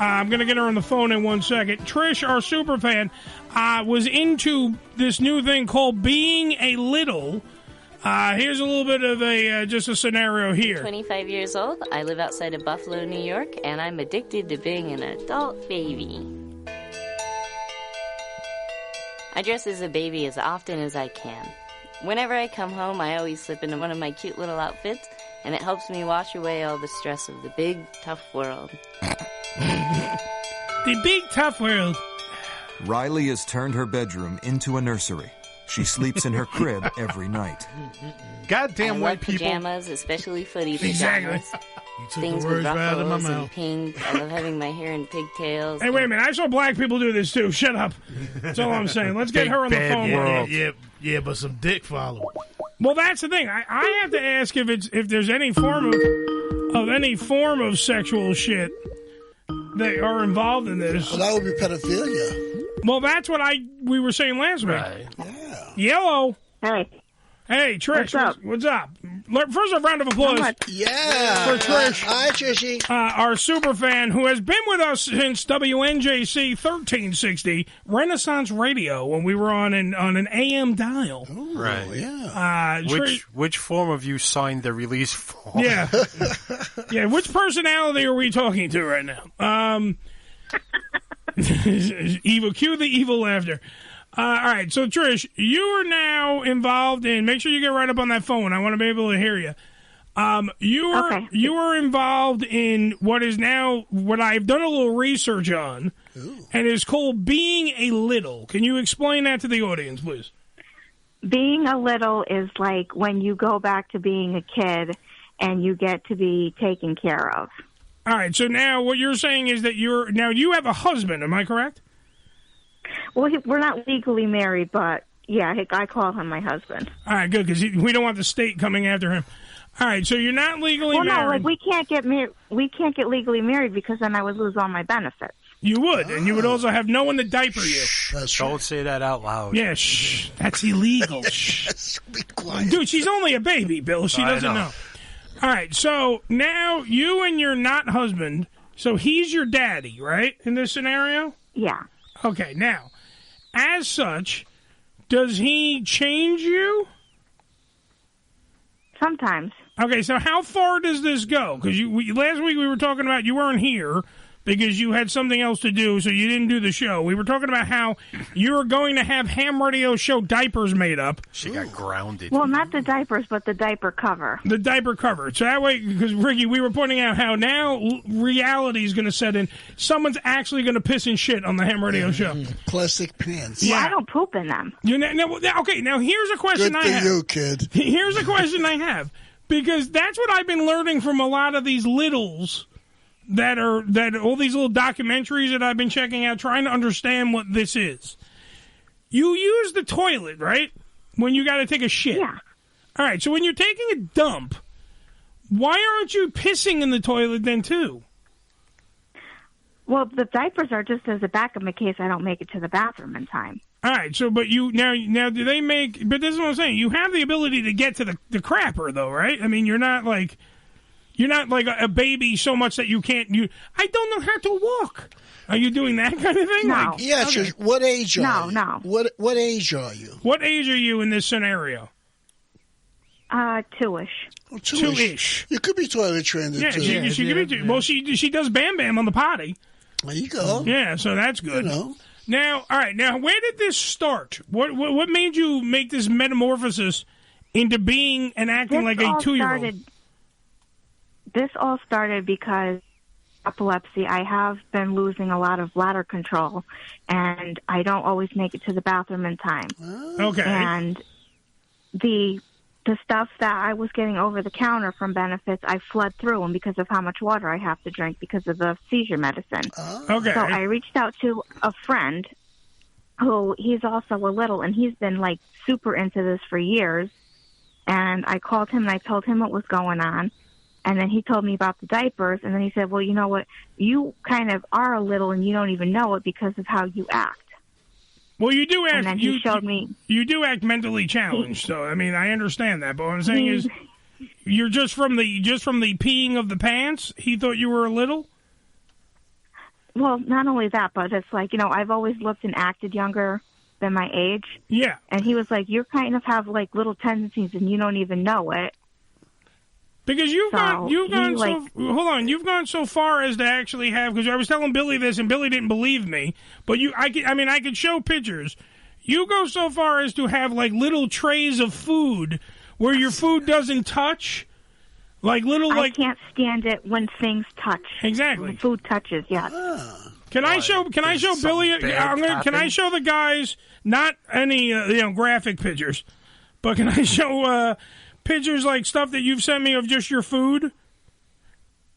I'm going to get her on the phone in 1 second. Trish, our superfan, was into this new thing called being a little. Here's a little bit of just a scenario here. I'm 25 years old. I live outside of Buffalo, New York, and I'm addicted to being an adult baby. I dress as a baby as often as I can. Whenever I come home, I always slip into one of my cute little outfits, and it helps me wash away all the stress of the big, tough world. The big, tough world. Riley has turned her bedroom into a nursery. She sleeps in her crib every night. Goddamn white people. Pajamas, especially footy pajamas. Exactly. You took Things the with words right out of my ruffles and mouth. pink. I love having my hair in pigtails. Hey, wait a minute. I saw black people do this, too. Shut up. That's all I'm saying. Let's get her on the phone. Yeah, but some dick follow. Well, that's the thing. I have to ask if there's any form of sexual shit that are involved in this. Well, that would be pedophilia. Well, that's what we were saying last week. Right. Yeah. Yellow. Hey, Trish. What's up? First, a round of applause. Yeah. For Trish. Hi, Trishy. Our super fan who has been with us since WNJC 1360 Renaissance Radio when we were on an AM dial. Ooh, right. Yeah. Which form of you signed the release form? Yeah. Yeah. Which personality are we talking to right now? Evil. Cue the evil laughter. All right, so Trish, you are now involved in. Make sure you get right up on that phone. I want to be able to hear you. You are involved in what is now what I've done a little research on, and is called being a little. Can you explain that to the audience, please? Being a little is like when you go back to being a kid and you get to be taken care of. All right, so now what you're saying is that you have a husband. Am I correct? Well, we're not legally married, but yeah, I call him my husband. All right, good, because we don't want the state coming after him. All right, so you're not legally married. No, like we can't get legally married because then I would lose all my benefits. You would, and you would also have no one to diaper you. Don't say that out loud. Yeah, shh. That's illegal. Shh. Be quiet. Dude, she's only a baby, Bill. She doesn't know. All right, so now you and your not husband, so he's your daddy, right, in this scenario? Yeah. Okay, now, as such, does he change you? Sometimes. Okay, so how far does this go? Because last week we were talking about you weren't here because you had something else to do, so you didn't do the show. We were talking about how you were going to have Ham Radio Show diapers made up. She got grounded. Well, not the diapers, but the diaper cover. The diaper cover. So that way, because, Ricky, we were pointing out how now reality is going to set in. Someone's actually going to piss and shit on the Ham Radio Show. Plastic pants. Yeah. Well, I don't poop in them. Okay, now here's a question I have. Good for you, kid. Here's a question I have. Because that's what I've been learning from a lot of these littles that all these little documentaries that I've been checking out, trying to understand what this is. You use the toilet, right? When you got to take a shit. Yeah. All right, so when you're taking a dump, why aren't you pissing in the toilet then, too? Well, the diapers are just as a backup in case I don't make it to the bathroom in time. All right, so but you now do they make? But this is what I'm saying. You have the ability to get to the crapper, though, right? I mean, you're not like a baby so much that you can't. I don't know how to walk. Are you doing that kind of thing? No. Yeah. Okay. What age are you? No. What age are you? What age are you in this scenario? 2-ish. Oh, two-ish. You could be toilet trained. Yeah, she could be. Well, she does Bam Bam on the potty. There you go. Yeah, so that's good. You know. Now, all right. Now, where did this start? What made you make this metamorphosis into being and acting like a 2-year-old? This all started because epilepsy. I have been losing a lot of bladder control, and I don't always make it to the bathroom in time. Okay. And the stuff that I was getting over the counter from benefits, I fled through them because of how much water I have to drink because of the seizure medicine. Okay. So I reached out to a friend who he's also a little, and he's been like super into this for years. And I called him and I told him what was going on. And then he told me about the diapers. And then he said, well, you know what? You kind of are a little and you don't even know it because of how you act. Well, you do act. And then he showed me. You do act mentally challenged, so I mean, I understand that. But what I'm saying is, you're just from the peeing of the pants. He thought you were a little. Well, not only that, but it's like, I've always looked and acted younger than my age. Yeah. And he was like, you kind of have like little tendencies and you don't even know it. Because you've gone so far as to actually have, because I was telling Billy this and Billy didn't believe me, but I could show pictures. You go so far as to have like little trays of food where your food doesn't touch. Like little, I can't stand it when things touch. Exactly. When food touches, yes. Can I show Billy? Can I show the guys not any graphic pictures, but can I show pictures like stuff that you've sent me of just your food?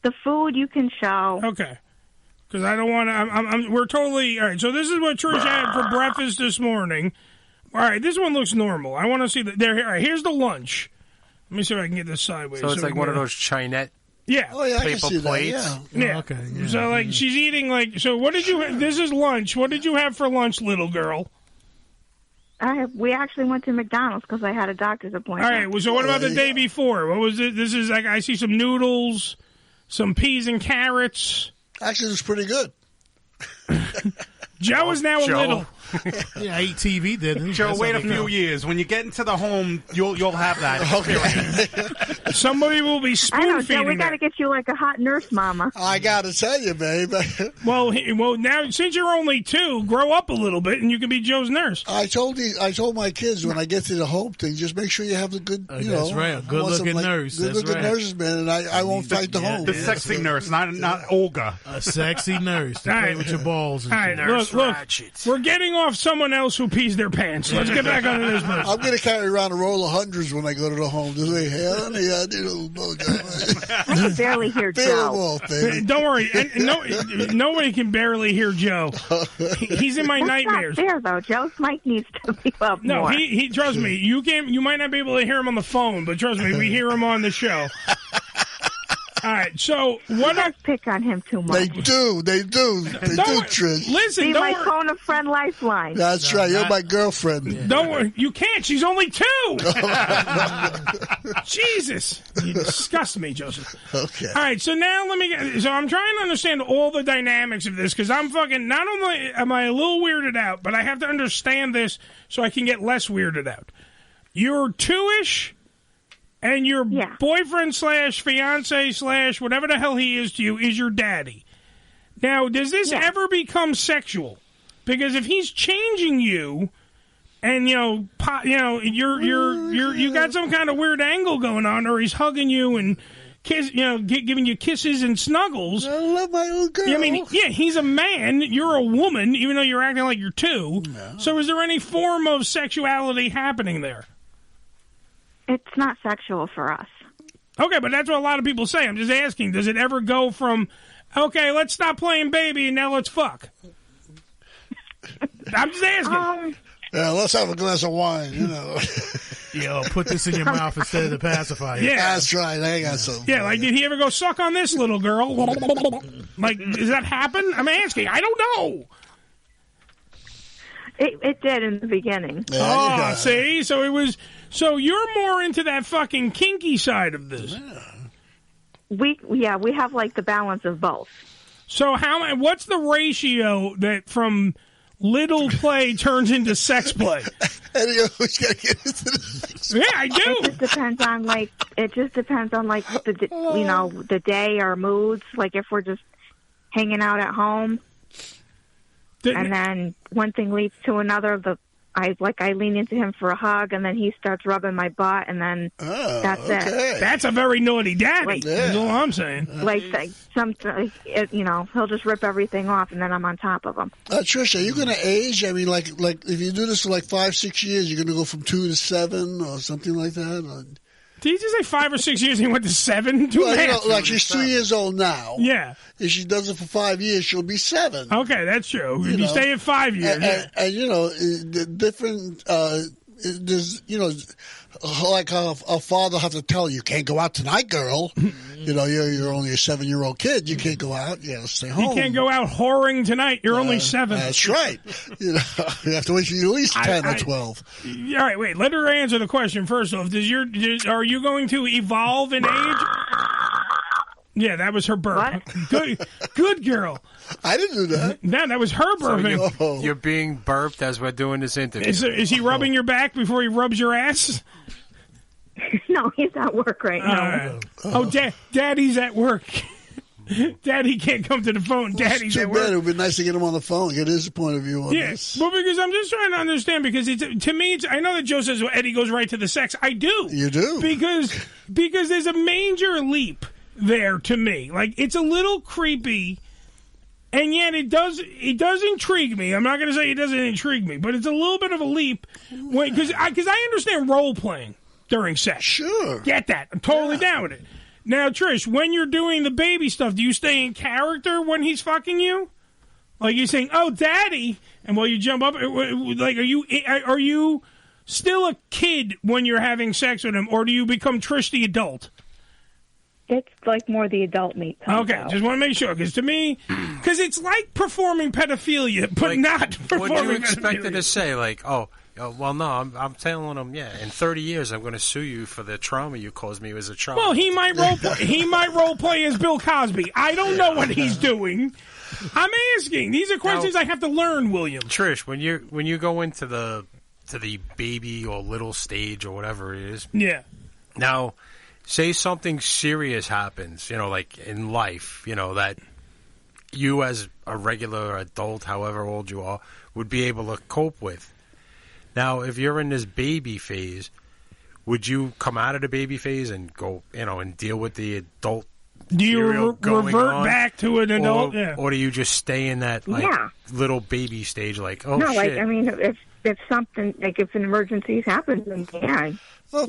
The food you can show. Okay. Because I don't want to. We're totally all right. So this is what Trish had for breakfast this morning. All right, this one looks normal. I want to see that. There. All right, here's the lunch. Let me see if I can get this sideways. So it's like one of those Chinette. Yeah. Oh yeah, I can see plates. that. Yeah. Oh, okay. Yeah, so like she's eating like. So what did you? This is lunch. What did you have for lunch, little girl? We actually went to McDonald's because I had a doctor's appointment. All right. Well, so what about the day before? What was it? This is like I see some noodles, some peas and carrots. Actually, it was pretty good. Joe is now a little. Yeah, I eat TV, didn't he? Joe, wait a few years. When you get into the home, you'll have that experience. Somebody will be spoon I know, feeding. Joe, we got to get you like a hot nurse mama. I got to tell you, babe. Well, now since you're only 2, grow up a little bit, and you can be Joe's nurse. I told my kids when I get to the home thing, just make sure you have the good, that's right, a good-looking nurse. Good-looking nurses, man, and I won't fight the home. The sexy nurse, not Olga. A sexy nurse to play with your balls. And all right, look, we're getting off someone else who pees their pants. Let's get back on this person. I'm going to carry around a roll of hundreds when I go to the home. To say, hey, honey, I need a little blowjob. I can barely hear Feel Joe. them off, baby. Don't worry. Nobody can barely hear Joe. He's in my That's nightmares. not fair, though. Joe's mic needs to be up more. No, he trust me. You might not be able to hear him on the phone, but trust me, we hear him on the show. All right, so what? You guys pick on him too much. They do, Trish. Listen, Be don't my worry. phone a friend lifeline. That's right. You're my girlfriend. Yeah. Don't worry. You can't. She's only 2. Jesus, you disgust me, Joseph. Okay. All right, so now So I'm trying to understand all the dynamics of this because I'm fucking. Not only am I a little weirded out, but I have to understand this so I can get less weirded out. You're 2-ish. And your boyfriend / fiance / whatever the hell he is to you is your daddy. Now, does this ever become sexual? Because if he's changing you, and you got some kind of weird angle going on, or he's hugging you and giving you kisses and snuggles. I love my little girl. I mean, he's a man. You're a woman, even though you're acting like you're 2. No. So, is there any form of sexuality happening there? It's not sexual for us. Okay, but that's what a lot of people say. I'm just asking, does it ever go from, okay, let's stop playing baby and now let's fuck? I'm just asking. Yeah, let's have a glass of wine, put this in your mouth instead of the pacifier. Yeah, that's right. I got some. Yeah, like, did he ever go suck on this little girl? Like, does that happen? I'm asking. I don't know. It did in the beginning. Oh, see? So it was... So you're more into that fucking kinky side of this. We have like the balance of both. So what's the ratio that from little play turns into sex play? And you always gotta get into this. Yeah, I do. It just depends on the day or moods. Like if we're just hanging out at home, and then one thing leads to another. I lean into him for a hug, and then he starts rubbing my butt, and then that's it. That's a very naughty daddy. That's all I'm saying. He'll just rip everything off, and then I'm on top of him. Trish, are you going to age? I mean, like if you do this for 5-6 years, you're going to go from 2 to 7 or something like that? Or... Did you just say 5 or 6 years and he went to 7? She's 2 years old now. Yeah. If she does it for 5 years, she'll be 7. Okay, that's true. If you stay at 5 years. And different, there's, like a father have to tell you, can't go out tonight, girl. You're only a 7-year-old kid. You can't go out. Stay home. You can't go out whoring tonight. You're only 7. That's right. You have to wait till you're at least 10 or 12. All right, wait. Let her answer the question first off. Are you going to evolve in age? Yeah, that was her burp. Good girl. I didn't do that. No, that was her burping. So you're being burped as we're doing this interview. Is he rubbing your back before he rubs your ass? No, he's at work right now. Oh, Daddy's at work. Daddy can't come to the phone. Daddy's at work. It would be nice to get him on the phone, get his point of view on this. Well, because I'm just trying to understand, because to me, I know that Joe says, well, Eddie goes right to the sex. I do. You do. Because there's a major leap there to me. Like, it's a little creepy, and yet it does intrigue me. I'm not going to say it doesn't intrigue me, but it's a little bit of a leap because I understand role playing during sex. Sure. Get that. I'm totally down with it. Now, Trish, when you're doing the baby stuff, do you stay in character when he's fucking you? Like you're saying, "Oh, Daddy," and while you jump up, like are you still a kid when you're having sex with him, or do you become Trish the adult? It's like more the adult meat. Okay, just want to make sure, because to me, because it's like performing pedophilia, but like, not performing pedophilia. What you expected to say, like, well, no, I'm telling him, in 30 years I'm going to sue you for the trauma you caused me as a child. Well, he might role play as Bill Cosby. I don't know what he's doing. I'm asking. These are questions I have to learn, William. Trish, when you go into the baby or little stage or whatever it is. Yeah. Now, say something serious happens, like in life, that you as a regular adult, however old you are, would be able to cope with. Now, if you're in this baby phase, would you come out of the baby phase and go, and deal with the adult? Do you revert back to an adult? Or do you just stay in that little baby stage, like, oh, no, shit? like, I mean, if something, like if an emergency happens, then of course.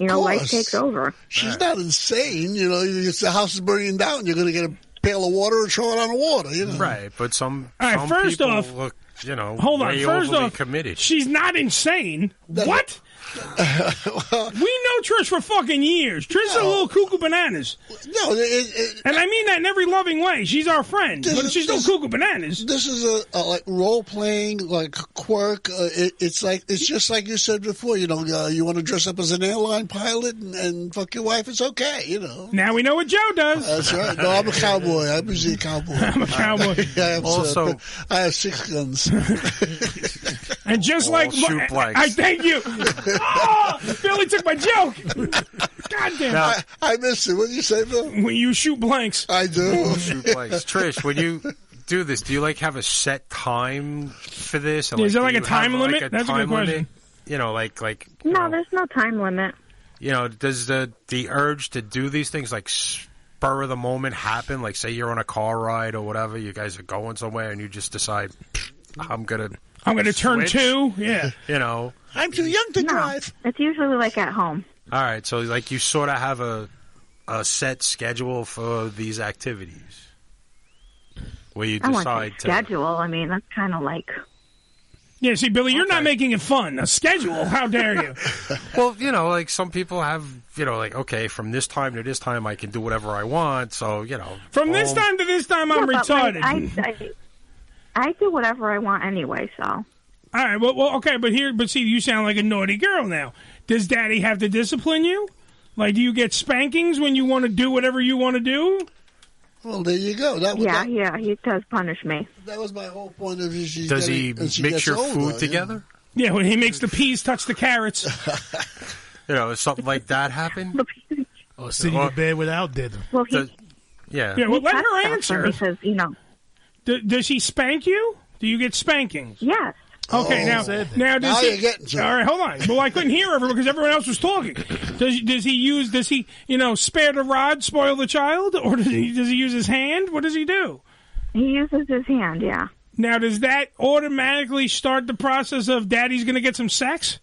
Life takes over. She's not insane. The house is burning down. You're going to get a pail of water and throw it on the water. Right, but some first people off, look, hold on. First off, committed. She's not insane. What? We know Trish for fucking years. Trish is a little cuckoo bananas. No, and I mean that in every loving way. She's our friend, but she's no cuckoo bananas. This is a like role playing, like quirk. It's just like you said before. You want to dress up as an airline pilot and fuck your wife. It's okay. Now we know what Joe does. That's right. No, I'm a cowboy. I'm usually a cowboy. I'm a cowboy. I have 6 guns. And just like shoot blanks. I thank you. Oh, Billy took my joke. God damn it. I missed it. What did you say, Bill? When you shoot blanks. I do. Shoot blanks. Trish, when you do this, do you have a set time for this? Is there like a time limit? That's a good question. No, there's no time limit. Does the urge to do these things, like spur of the moment, happen? Like, say you're on a car ride or whatever, you guys are going somewhere and you just decide, I'm gonna turn 2. Yeah. I'm too young to drive. It's usually like at home. All right, so like you sort of have a set schedule for these activities where you decide to schedule. I mean, that's kind of like. Yeah, see, Billy, you're not making it fun. A schedule? How dare you? Well, like some people have, okay, from this time to this time I can do whatever I want. So, from this time to this time I'm retarded. I do whatever I want anyway, so. All right, well, okay, but see, you sound like a naughty girl now. Does Daddy have to discipline you? Like, do you get spankings when you want to do whatever you want to do? Well, there you go. Yeah, he does punish me. That was my whole point of view. Does he mix your food together? Yeah, when he makes the peas touch the carrots. Something like that happen? Or sitting in bed without dinner. Well, Yeah, well, let her answer. Because, Does he spank you? Do you get spankings? Yes. Okay, now does he? You're getting to it. All right, hold on. Well, I couldn't hear everyone because everyone else was talking. Does he spare the rod, spoil the child, or does he use his hand? What does he do? He uses his hand. Yeah. Now, does that automatically start the process of Daddy's going to get some sex?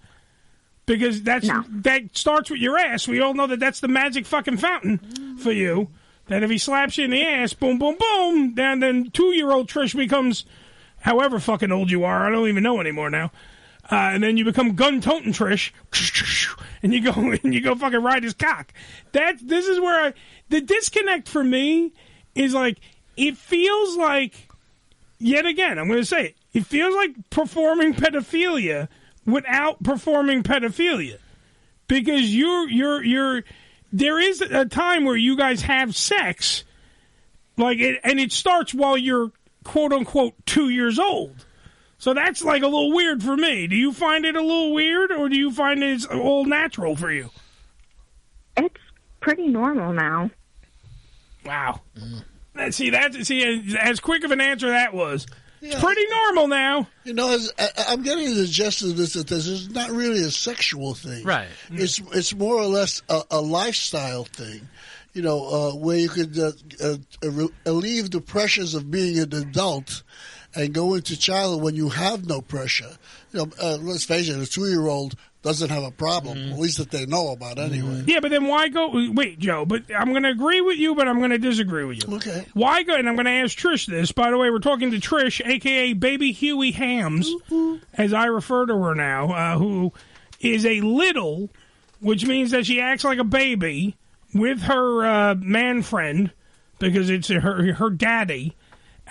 Because that starts with your ass. We all know that's the magic fucking fountain for you. That if he slaps you in the ass, boom, boom, boom, then 2-year-old Trish becomes however fucking old you are. I don't even know anymore now. And then you become gun-toting Trish, and you go fucking ride his cock. This is where the disconnect for me is like, it feels like, yet again, I'm going to say it feels like performing pedophilia without performing pedophilia. Because there is a time where you guys have sex, And it starts while you're quote unquote 2 years old. So that's like a little weird for me. Do you find it a little weird, or do you find it's all natural for you? It's pretty normal now. Wow. See, as quick of an answer that was. Yeah. It's pretty normal now. You know, I'm getting the gist of this, that this is not really a sexual thing. Right. It's more or less a lifestyle thing. You know, where you could relieve the pressures of being an adult and go into childhood when you have no pressure. You know, let's face it, a 2-year-old doesn't have a problem, at least that they know about anyway. Yeah, but then why go... Wait, Joe, but I'm going to agree with you, but I'm going to disagree with you. Okay. Why go... And I'm going to ask Trish this. By the way, we're talking to Trish, a.k.a. Baby Huey Hams, as I refer to her now, who is a little, which means that she acts like a baby with her man friend, because it's her daddy.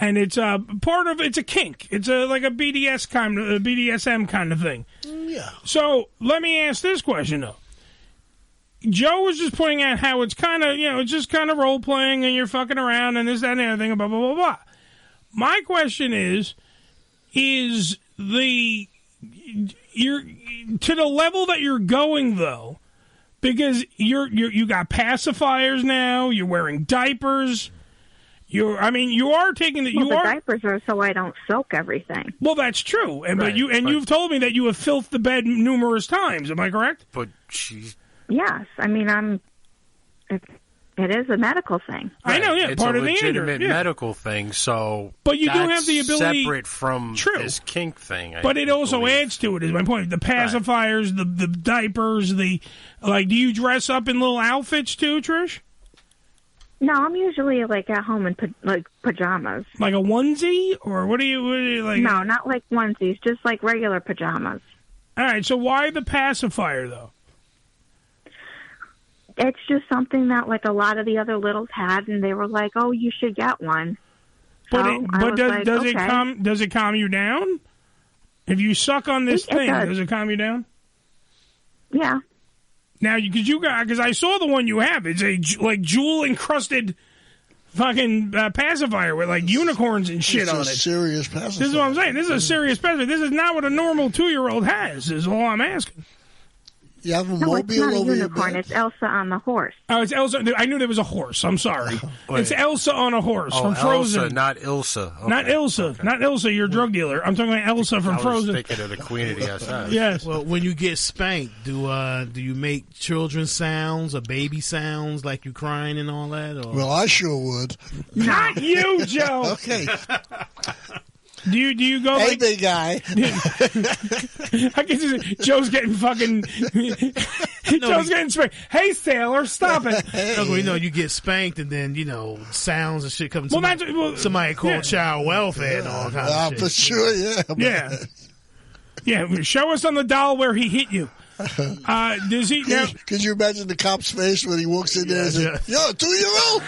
And it's it's a kink. It's like a BDSM kind of thing. Yeah. So let me ask this question though. Joe was just pointing out how it's kind of, it's just kind of role playing and you're fucking around and this, that, and the other thing, blah, blah, blah, blah. My question is you're to the level that you're going though, because you got pacifiers now, you're wearing diapers. You are taking the. The diapers are so I don't soak everything. Well, that's true, you've told me that you have filthed the bed numerous times. Am I correct? But she's. Yes, it is a medical thing. Right. I know, yeah, it's part a of the legitimate medical thing. So, but you do have the ability separate from this kink thing. But it also adds to it. Is my point? The pacifiers, the diapers, do you dress up in little outfits too, Trish? No, I'm usually at home in pajamas. Like a onesie, or what do you like? No, not like onesies, just like regular pajamas. All right, so why the pacifier though? It's just something that a lot of the other littles had, and they were like, "Oh, you should get one." But does it calm you down? If you suck on this thing, does it calm you down? Yeah. Now, because I saw the one you have. It's a jewel encrusted fucking pacifier with unicorns and shit on it. It's a serious pacifier. This is what I'm saying. This is a serious pacifier. This is not what a normal 2-year-old has. Is all I'm asking. You have a mobile over your bed? No, it's not a unicorn. It's Elsa on the horse. Oh, it's Elsa. I knew there was a horse. I'm sorry. It's Elsa on a horse from Frozen. Elsa, not Ilsa. Okay. Not Ilsa. Okay. Not Ilsa, your drug dealer. I'm talking about Elsa from Frozen. I was thinking of the Queen of the SS. Yes. Well, when you get spanked, do you make children's sounds or baby sounds like you crying and all that? Or? Well, I sure would. Not you, Joe. Okay. Do you go hey, big guy. I guess Joe's getting fucking. Joe's getting spanked. Hey, sailor, stop it. You get spanked and then sounds and shit come. Somebody called child welfare and all kinds of shit. For sure, yeah. Yeah. Show us on the doll where he hit you. Does he? Could you imagine the cop's face when he walks in there and says, "Yo, 2-year-old."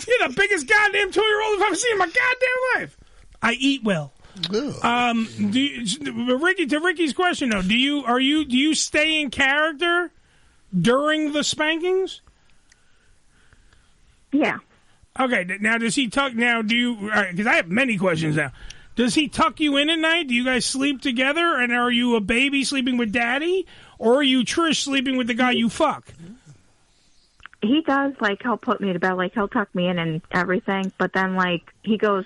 You're the biggest goddamn 2-year-old I've ever seen in my goddamn life. I eat well. To Ricky's question though, do you stay in character during the spankings? Yeah. Okay. Now, does he tuck? Now, because I have many questions now. Does he tuck you in at night? Do you guys sleep together? And are you a baby sleeping with daddy, or are you Trish sleeping with the guy you fuck? He does. He'll put me to bed. He'll tuck me in and everything. But then, he goes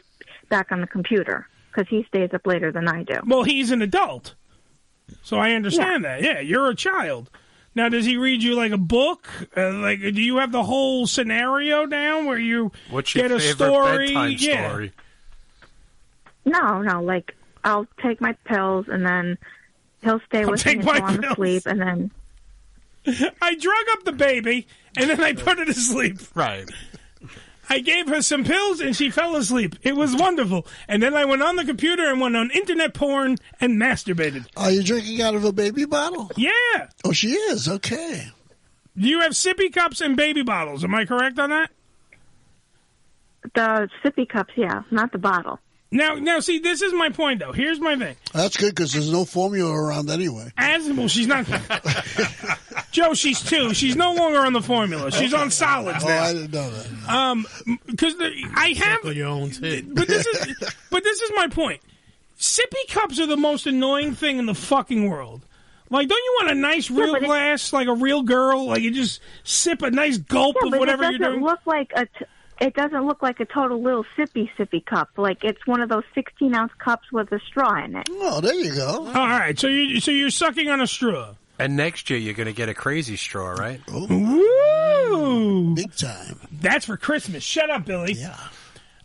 back on the computer because he stays up later than I do. Well, he's an adult, so I understand that. Yeah, you're a child. Now, does he read you a book? Do you have the whole scenario down where you get a story? Bedtime story? No. I'll take my pills and then he'll stay with me until I'm asleep, and then I drug up the baby and then I put her to sleep. Right. I gave her some pills and she fell asleep. It was wonderful. And then I went on the computer and went on internet porn and masturbated. Are you drinking out of a baby bottle? Yeah. Oh, she is? Okay. Do you have sippy cups and baby bottles? Am I correct on that? The sippy cups, yeah, not the bottle. Now, see, this is my point, though. Here's my thing. That's good because there's no formula around anyway. She's not. Joe, she's 2. She's no longer on the formula. She's on solids now. I didn't know that. Because I have your own tip. but this is my point. Sippy cups are the most annoying thing in the fucking world. Like, don't you want a nice real glass, like a real girl? Like, you just sip a nice gulp of whatever you're doing? It doesn't look like a total little sippy cup. Like, it's one of those 16-ounce cups with a straw in it. Oh, there you go. All right, so you're sucking on a straw. And next year you're going to get a crazy straw, right? Ooh. Big time. That's for Christmas. Shut up, Billy. Yeah.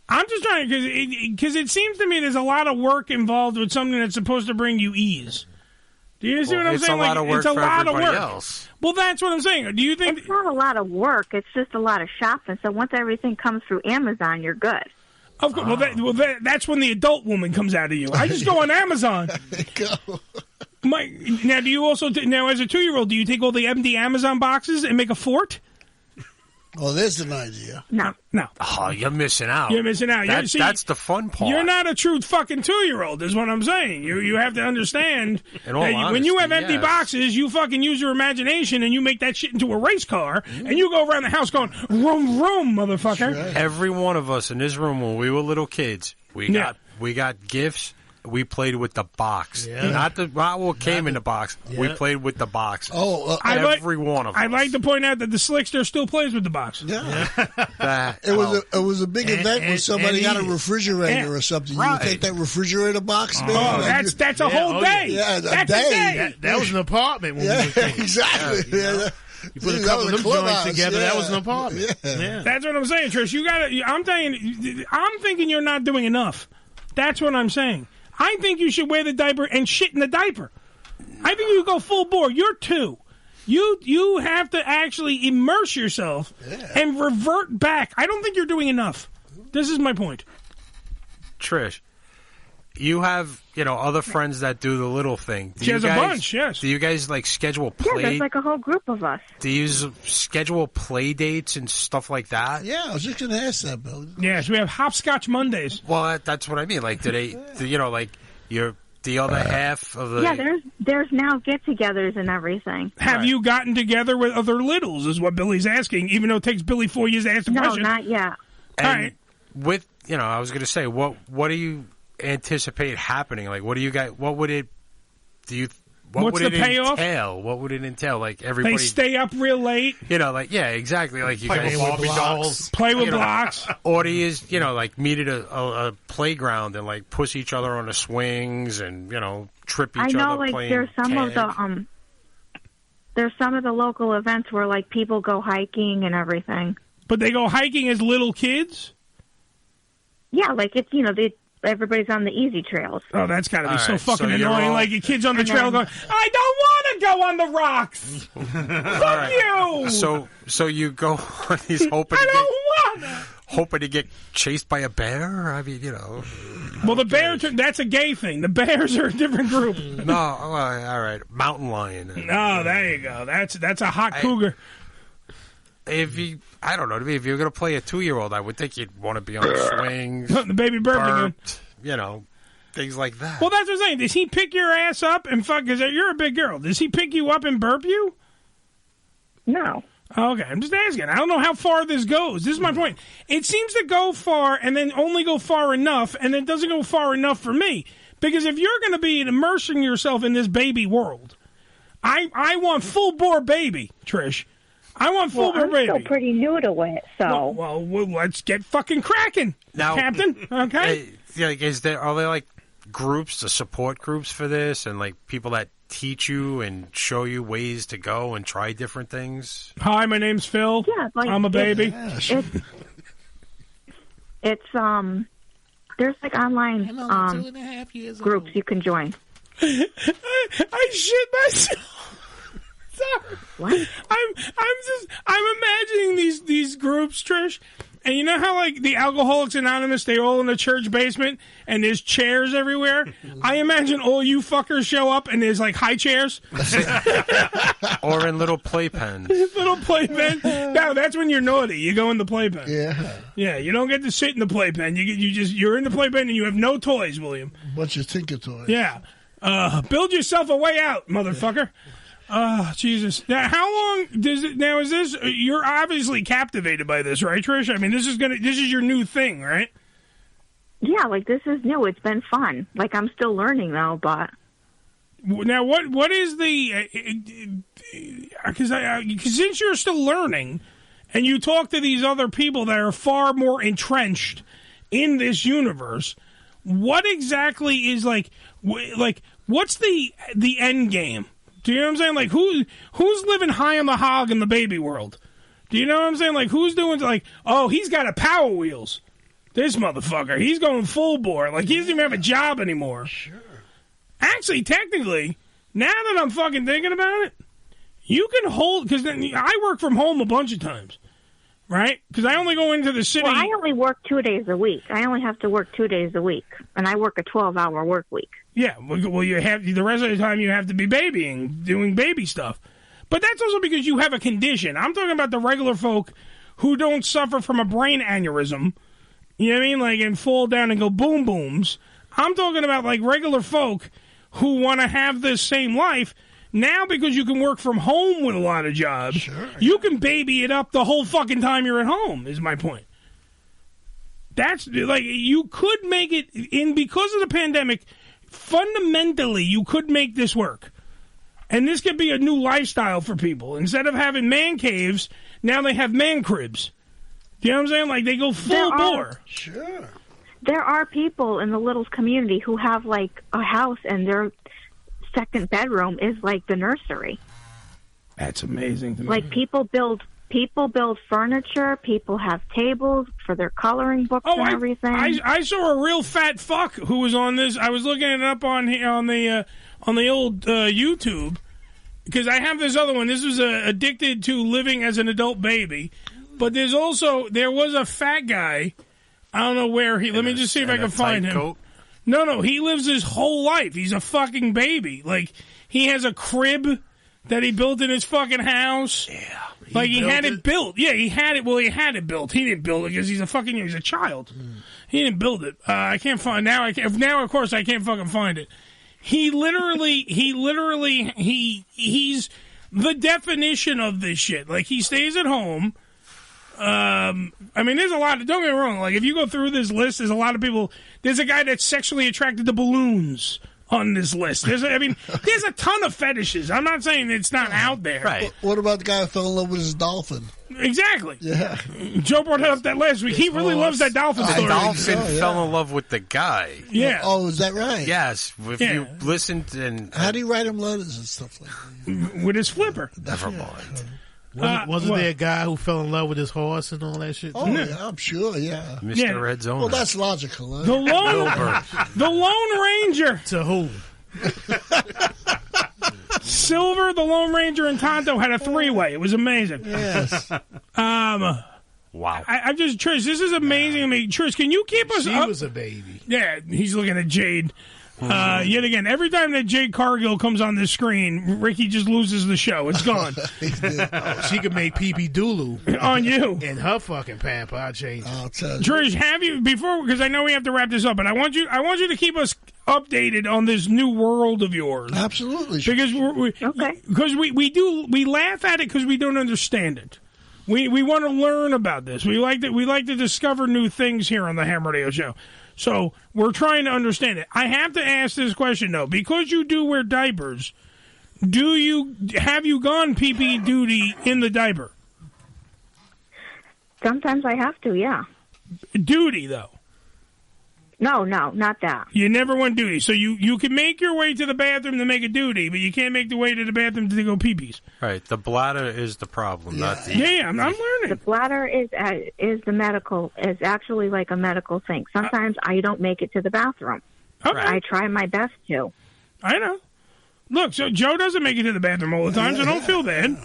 I'm just trying, because it seems to me there's a lot of work involved with something that's supposed to bring you ease. Do you see what I'm saying? It's a lot of work for everybody else. Well, that's what I'm saying. Do you think... It's not a lot of work. It's just a lot of shopping. So once everything comes through Amazon, you're good. Of course. That's when the adult woman comes out of you. I just go on Amazon. Now, do you also... Now, as a 2-year-old, do you take all the empty Amazon boxes and make a fort? Oh, there's an idea. No. Oh, you're missing out. You're missing out. That's the fun part. You're not a true fucking 2-year-old, is what I'm saying. You have to understand that when you have empty boxes, you fucking use your imagination and you make that shit into a race car, and you go around the house going, vroom, vroom, motherfucker. Right. Every one of us in this room, when we were little kids, we got gifts. We played with the box. Yeah. Not what came in the box. Yeah. We played with the box. Every one of us. I'd like to point out that the Slickster still plays with the box. Yeah. It was a big event when somebody got a refrigerator or something. Right. You take that refrigerator box, man. Oh, that's a whole day. Yeah, that's a day. That was an apartment when we were kids. Exactly. Yeah. You put a couple of them joints together. That was an apartment. Yeah. That's what I'm saying, Trish. You got to. I'm thinking you're not doing enough. That's what I'm saying. I think you should wear the diaper and shit in the diaper. I think you go full bore. You're 2. You have to actually immerse yourself and revert back. I don't think you're doing enough. This is my point. Trish, you have other friends that do the little thing. She has a bunch, yes. Do you guys schedule play? Yeah, there's a whole group of us. Do you schedule play dates and stuff like that? Yeah, I was just going to ask that, Bill. Yes, we have Hopscotch Mondays. Well, that's what I mean. Like, you're the other half of the... Yeah, there's now get-togethers and everything. Have you gotten together with other littles, is what Billy's asking, even though it takes Billy 4 years to ask the question. No, not yet. And all right. With, I was going to say, what do you anticipate happening? Like, what do you guys... What would it... What's the payoff? Entail? What would it entail? Like, everybody... They stay up real late. Yeah, exactly. Like, you guys... Barbie dolls. Play with blocks. Or do you, meet at a playground and, push each other on the swings and, trip each other. I know, playing there's some tag. of there's some of the local events where, people go hiking and everything. But they go hiking as little kids? Yeah, it's, everybody's on the easy trails. Oh, that's got to be so fucking annoying. Like, your kid's on the trail going, I don't want to go on the rocks. Fuck you. So you go on these hoping to get chased by a bear? I mean, Well, the bears, that's a gay thing. The bears are a different group. No, all right. Mountain lion. Oh, there you go. That's a hot cougar. I don't know. If you're going to play a 2-year-old, I would think you'd want to be on the swings. The baby burping. Things like that. Well, that's what I'm saying. Does he pick your ass up and fuck? Because you're a big girl. Does he pick you up and burp you? No. Okay, I'm just asking. I don't know how far this goes. This is my point. It seems to go far and then only go far enough, and then it doesn't go far enough for me. Because if you're going to be immersing yourself in this baby world, I want full bore baby, Trish. I want full bore baby. I'm still pretty new to it, so. Well, let's get fucking cracking, now, Captain. Okay. Are there groups, the support groups for this, and people that teach you and show you ways to go and try different things? Hi, my name's Phil. Yeah, I'm a baby. It's there's online 2.5 groups you can join. I shit myself. Sorry. What? I'm imagining these groups, Trish, and you know how the Alcoholics Anonymous, they're all in the church basement and there's chairs everywhere. I imagine all you fuckers show up and there's high chairs, or in little playpens. Little playpen. No, that's when you're naughty. You go in the playpen. Yeah. You don't get to sit in the playpen. You're in the playpen and you have no toys, William. Bunch of tinker toys. Yeah. Build yourself a way out, motherfucker. Oh, Jesus. Now, how long does it... Now, is this... You're obviously captivated by this, right, Trish? I mean, this is your new thing, right? Yeah, like, this is new. It's been fun. Like, I'm still learning, though, but... Now, what is the... Because since you're still learning, and you talk to these other people that are far more entrenched in this universe, what exactly is, like what's the end game? Do you know what I'm saying? Like, who's living high on the hog in the baby world? Do you know what I'm saying? Like, who's doing, like, oh, he's got a Power Wheels. This motherfucker, he's going full bore. Like, he doesn't even have a job anymore. Sure. Actually, technically, now that I'm fucking thinking about it, you can hold, because I work from home a bunch of times, right? Because I only go into the city. Well, I only work 2 days a week. I only have to work 2 days a week, and I work a 12-hour work week. Yeah, well, you have the rest of the time you have to be babying, doing baby stuff. But that's also because you have a condition. I'm talking about the regular folk who don't suffer from a brain aneurysm, you know what I mean, like, and fall down and go boom booms. I'm talking about, like, regular folk who want to have this same life. Now, because you can work from home with a lot of jobs, sure, you can baby it up the whole fucking time you're at home, is my point. That's, like, you could make it, because of the pandemic, fundamentally, you could make this work. And this could be a new lifestyle for people. Instead of having man caves, now they have man cribs. Do you know what I'm saying? Like, they go full bore. Sure. There are people in the Littles community who have, like, a house and their second bedroom is like the nursery. That's amazing to me. Like, people build furniture, people have tables for their coloring books and everything. I saw a real fat fuck who was on this. I was looking it up on the old YouTube, because I have this other one. This was Addicted to Living as an Adult Baby. But there was a fat guy. I don't know where let me just see if I can find him. Coat. No, he lives his whole life. He's a fucking baby. Like, he has a crib that he built in his fucking house. Yeah. Like, he had it built. Yeah, he had it. Well, he had it built. He didn't build it because he's a child. He didn't build it. I can't find now. Now, of course, I can't fucking find it. He's the definition of this shit. Like, he stays at home. I mean, there's a lot of, don't get me wrong, like, if you go through this list, there's a lot of people. There's a guy that's sexually attracted to balloons on this list. There's a ton of fetishes. I'm not saying it's not out there. Right. What about the guy who fell in love with his dolphin? Exactly. Yeah. Joe brought up that last week. He really loves that dolphin story. The dolphin fell in love with the guy. Yeah. Oh, is that right? Yes. If you listened and... How do you write him letters and stuff like that? With his flipper. Never mind. Wasn't there a guy who fell in love with his horse and all that shit? Oh, yeah, I'm sure, yeah. Mr. Red's owner. Well, that's logical. Huh? The Lone Ranger. To who? Silver, the Lone Ranger, and Tonto had a three-way. It was amazing. Yes. Wow. I'm just, Trish, this is amazing to me. Trish, can you keep us up? She was a baby. Yeah, he's looking at Jade. Yet again, every time that Jade Cargill comes on this screen, Ricky just loses the show. It's gone. She could make Pee-Pee Dooloo on you in her fucking pamper. I'll change it. I'll tell you. Trish, have you before? Because I know we have to wrap this up, but I want you to keep us updated on this new world of yours. Absolutely, because we laugh at it because we don't understand it. We want to learn about this. We like to discover new things here on the Ham Radio Show. So we're trying to understand it. I have to ask this question though, because you do wear diapers. Have you gone pee-pee duty in the diaper? Sometimes I have to, yeah. Duty though. No, not that. You never went duty. So you can make your way to the bathroom to make a duty, but you can't make the way to the bathroom to go pee-pees. Right. The bladder is the problem, not the... Yeah, I'm learning. The bladder is actually like a medical thing. Sometimes I don't make it to the bathroom. Okay. I try my best to. I know. Look, so Joe doesn't make it to the bathroom all the time, so don't feel bad.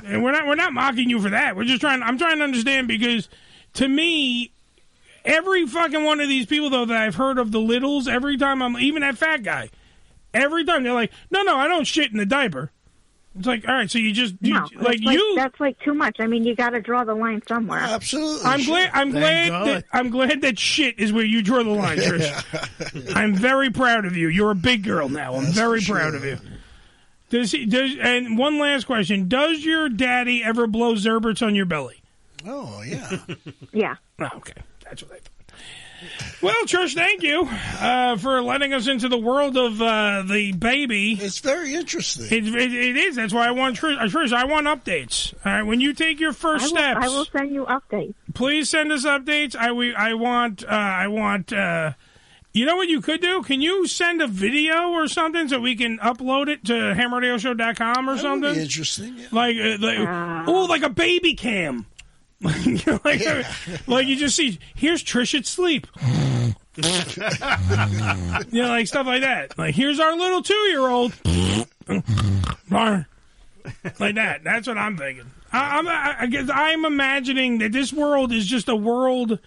And we're not mocking you for that. I'm trying to understand, because to me, every fucking one of these people, though, that I've heard of the Littles, every time even that fat guy, every time they're like, no, I don't shit in the diaper. It's like, all right, so that's like too much. I mean, you got to draw the line somewhere. Absolutely. I'm glad that shit is where you draw the line, Trish. I'm very proud of you. You're a big girl now. I'm very proud of you. And one last question: does your daddy ever blow Zerberts on your belly? Oh yeah. Yeah. Oh, okay, that's what I thought. Well, Trish, thank you for letting us into the world of the baby. It's very interesting. It is. That's why I want Trish. I want updates. All right, when you take your first steps, I will send you updates. Please send us updates. I want. You know what you could do? Can you send a video or something so we can upload it to HAMRADIOShow.com or something? That would be interesting. Yeah. Like a baby cam. like you just see, here's Trish at sleep. Like stuff like that. Like, here's our little 2-year-old. Like that. That's what I'm thinking. I'm imagining that this world is just a world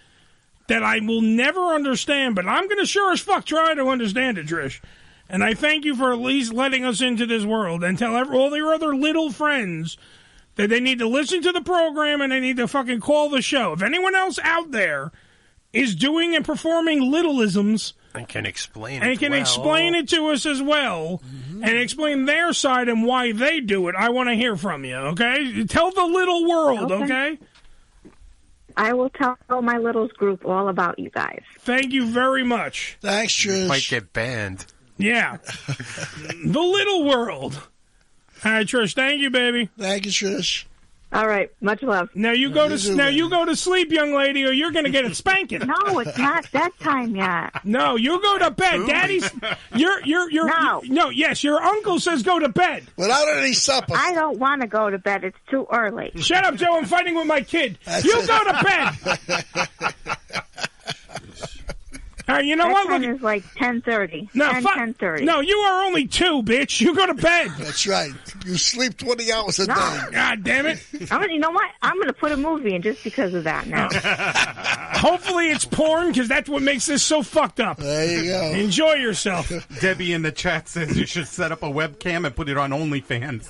that I will never understand, but I'm going to sure as fuck try to understand it, Trish. And I thank you for at least letting us into this world and tell all your other little friends that they need to listen to the program and they need to fucking call the show. If anyone else out there is doing and performing littleisms and can explain explain it to us as well, and explain their side and why they do it, I want to hear from you, okay? Tell the little world, okay? I will tell my littles group all about you guys. Thank you very much. Thanks, Trish. You might get banned. Yeah. The little world. All right, Trish. Thank you, baby. Thank you, Trish. All right. Much love. Now you go to sleep, young lady, or you're going to get a spanking. No, it's not bedtime yet. No, you go to bed. Ooh. Daddy's. Yes, your uncle says go to bed without any supper. I don't want to go to bed. It's too early. Shut up, Joe. I'm fighting with my kid. You go to bed. All right, you know what? Look, it's like 10:30. No, 10:30. No, you are only 2, bitch. You go to bed. That's right. You sleep 20 hours a day. God damn it. You know what? I'm going to put a movie in just because of that now. Hopefully it's porn, because that's what makes this so fucked up. There you go. Enjoy yourself. Debbie in the chat says you should set up a webcam and put it on OnlyFans.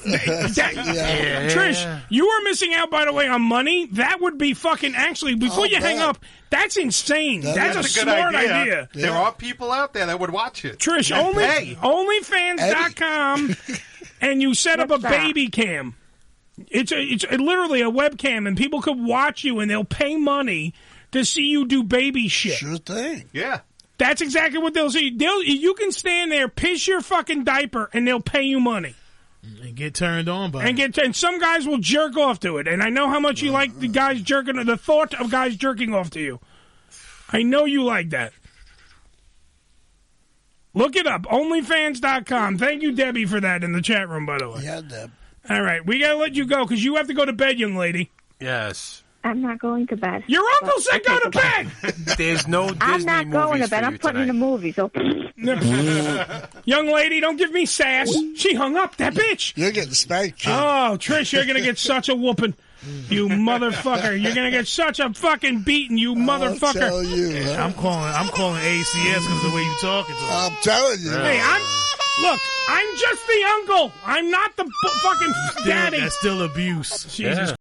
Trish, you are missing out, by the way, on money. That would be fucking, actually, before you hang up, that's insane. That's a smart idea. Yeah. There are people out there that would watch it. Trish, OnlyFans.com, and you set up a baby cam. It's literally a webcam, and people could watch you, and they'll pay money to see you do baby shit. Sure thing. Yeah. That's exactly what they'll see. You can stand there, piss your fucking diaper, and they'll pay you money. And get turned on by it. And some guys will jerk off to it. And I know how much you like the thought of guys jerking off to you. I know you like that. Look it up, OnlyFans.com. Thank you, Debbie, for that in the chat room, by the way. Yeah, Deb. All right, we got to let you go because you have to go to bed, young lady. Yes. I'm not going to bed. Your uncle said go to bed! There's no Disney I'm not going to bed. I'm putting in a movie. So. Young lady, don't give me sass. She hung up, that bitch. You're getting spanked, kid. Oh, Trish, you're going to get such a whooping. You motherfucker. You're going to get such a fucking beating, you motherfucker. I'll tell you. I'm calling ACS because of the way you talking to him. I'm telling you. Hey, I'm just the uncle. I'm not the fucking daddy. That's still abuse. Jesus